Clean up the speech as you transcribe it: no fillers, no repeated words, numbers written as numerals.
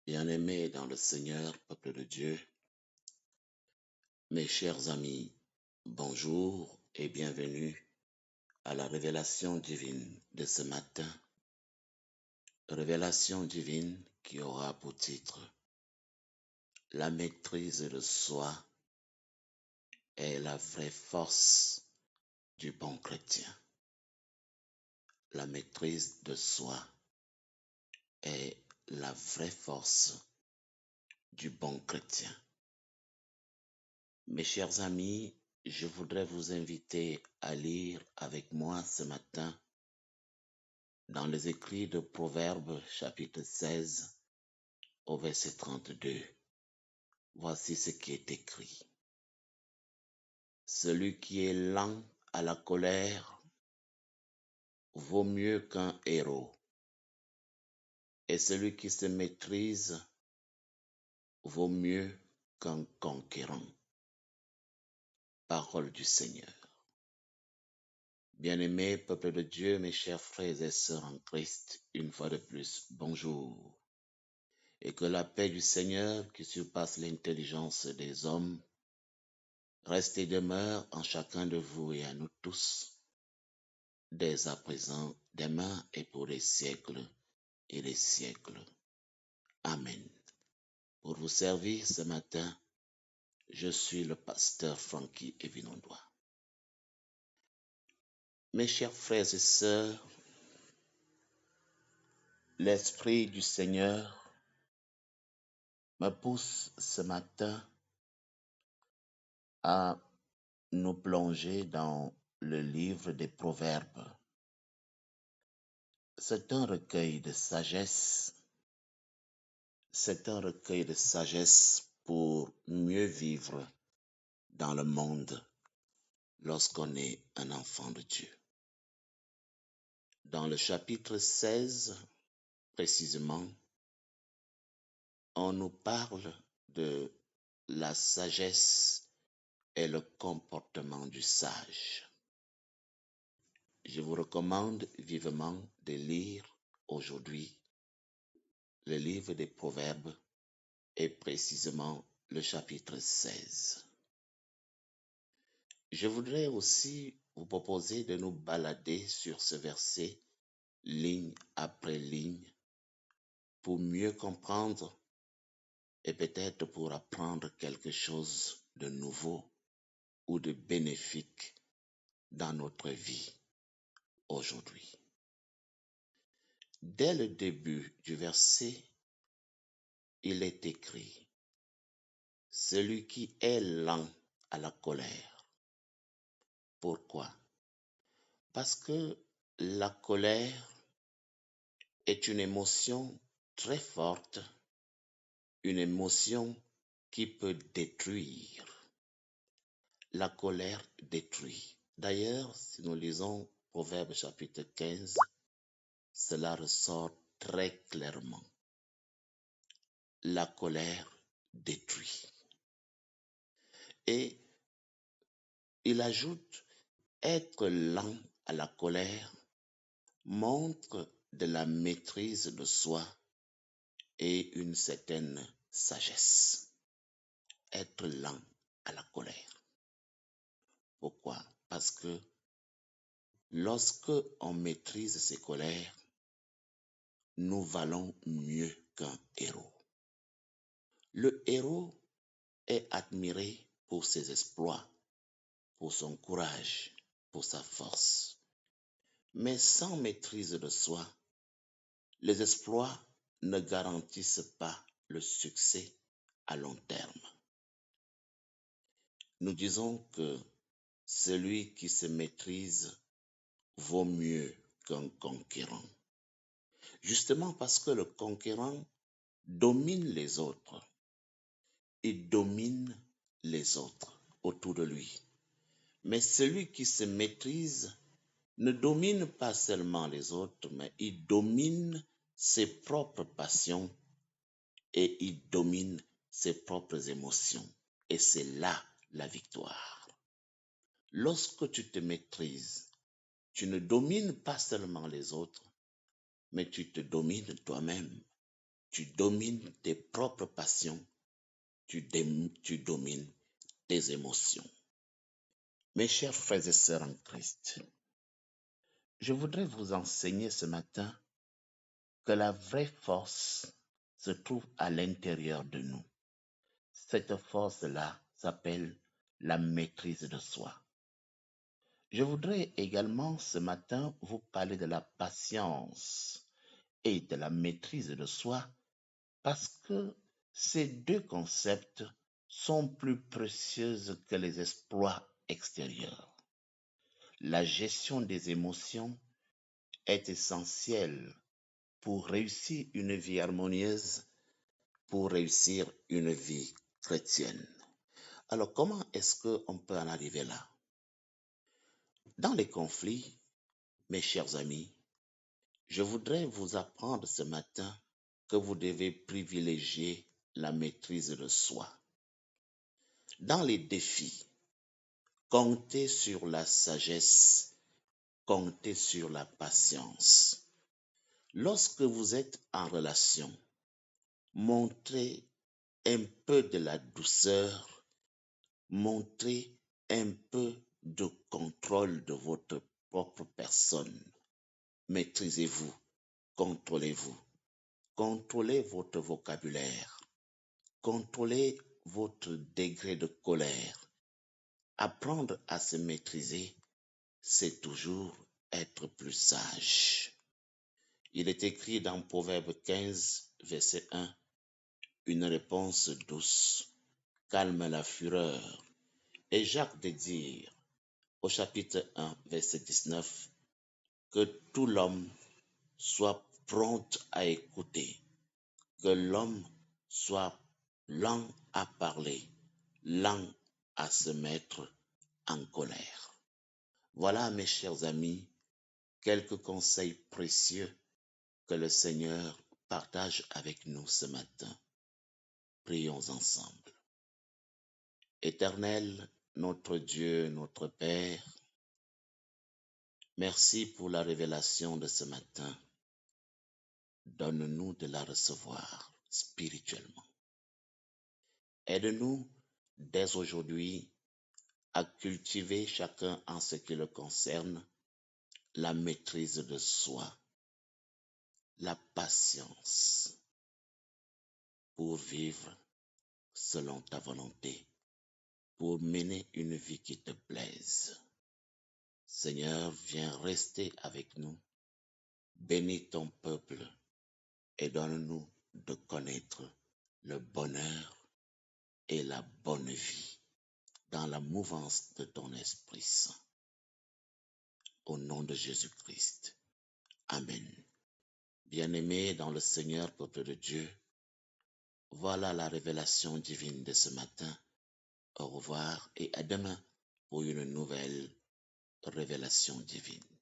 Bien-aimés dans le Seigneur, peuple de Dieu, mes chers amis, bonjour et bienvenue à la révélation divine de ce matin. Révélation divine qui aura pour titre La maîtrise de soi est la vraie force du bon chrétien. La maîtrise de soi est la vraie force du bon chrétien. Mes chers amis, je voudrais vous inviter à lire avec moi ce matin dans les écrits de Proverbes chapitre 16 au verset 32. Voici ce qui est écrit. Celui qui est lent à la colère vaut mieux qu'un héros, et celui qui se maîtrise vaut mieux qu'un conquérant. Parole du Seigneur. Bien-aimés, peuple de Dieu, mes chers frères et sœurs en Christ, une fois de plus, bonjour. Et que la paix du Seigneur, qui surpasse l'intelligence des hommes, reste et demeure en chacun de vous et à nous tous, dès à présent, demain et pour les siècles et les siècles. Amen. Pour vous servir ce matin, je suis le pasteur Frankie Evinondois. Mes chers frères et sœurs, l'Esprit du Seigneur me pousse ce matin à nous plonger dans le livre des Proverbes. C'est un recueil de sagesse. C'est un recueil de sagesse pour mieux vivre dans le monde lorsqu'on est un enfant de Dieu. Dans le chapitre 16, précisément, on nous parle de la sagesse et le comportement du sage. Je vous recommande vivement de lire aujourd'hui le livre des Proverbes et précisément le chapitre 16. Je voudrais aussi vous proposer de nous balader sur ce verset ligne après ligne pour mieux comprendre et peut-être pour apprendre quelque chose de nouveau ou de bénéfique dans notre vie aujourd'hui. Dès le début du verset, il est écrit « Celui qui est lent à la colère ». Pourquoi? Parce que la colère est une émotion très forte, une émotion qui peut détruire. La colère détruit. D'ailleurs, si nous lisons Proverbes chapitre 15, cela ressort très clairement. La colère détruit. Et il ajoute, être lent à la colère montre de la maîtrise de soi et une certaine sagesse. Être lent à la colère. Pourquoi? Parce que lorsque on maîtrise ses colères, nous valons mieux qu'un héros. Le héros est admiré pour ses exploits, pour son courage, pour sa force. Mais sans maîtrise de soi, les exploits ne garantissent pas le succès à long terme. Nous disons que celui qui se maîtrise vaut mieux qu'un conquérant. Justement parce que le conquérant domine les autres. Il domine les autres autour de lui. Mais celui qui se maîtrise ne domine pas seulement les autres, mais il domine ses propres passions et il domine ses propres émotions. Et c'est là la victoire. Lorsque tu te maîtrises, tu ne domines pas seulement les autres, mais tu te domines toi-même. tu domines tes propres passions, tu domines tes émotions. Mes chers frères et sœurs en Christ, je voudrais vous enseigner ce matin que la vraie force se trouve à l'intérieur de nous. Cette force-là s'appelle la maîtrise de soi. Je voudrais également ce matin vous parler de la patience et de la maîtrise de soi parce que ces deux concepts sont plus précieux que les exploits extérieurs. La gestion des émotions est essentielle pour réussir une vie harmonieuse, pour réussir une vie chrétienne. Alors comment est-ce qu'on peut en arriver là? Dans les conflits, mes chers amis, je voudrais vous apprendre ce matin que vous devez privilégier la maîtrise de soi. Dans les défis, comptez sur la sagesse, comptez sur la patience. Lorsque vous êtes en relation, montrez un peu de la douceur, montrez un peu de contrôle de votre propre personne. Maîtrisez-vous, contrôlez-vous. Contrôlez votre vocabulaire. Contrôlez votre degré de colère. Apprendre à se maîtriser, c'est toujours être plus sage. Il est écrit dans Proverbe 15, verset 1, une réponse douce calme la fureur. Et Jacques de dire au chapitre 1, verset 19, que tout l'homme soit prompt à écouter, que l'homme soit lent à parler, lent à se mettre en colère. Voilà, mes chers amis, quelques conseils précieux que le Seigneur partage avec nous ce matin. Prions ensemble. Éternel, notre Dieu, notre Père, merci pour la révélation de ce matin. Donne-nous de la recevoir spirituellement. Aide-nous dès aujourd'hui à cultiver chacun en ce qui le concerne la maîtrise de soi, la patience pour vivre selon ta volonté, pour mener une vie qui te plaise. Seigneur, viens rester avec nous, bénis ton peuple et donne-nous de connaître le bonheur et la bonne vie dans la mouvance de ton Esprit Saint. Au nom de Jésus-Christ. Amen. Bien-aimés dans le Seigneur, peuple de Dieu, voilà la révélation divine de ce matin. Au revoir et à demain pour une nouvelle révélation divine.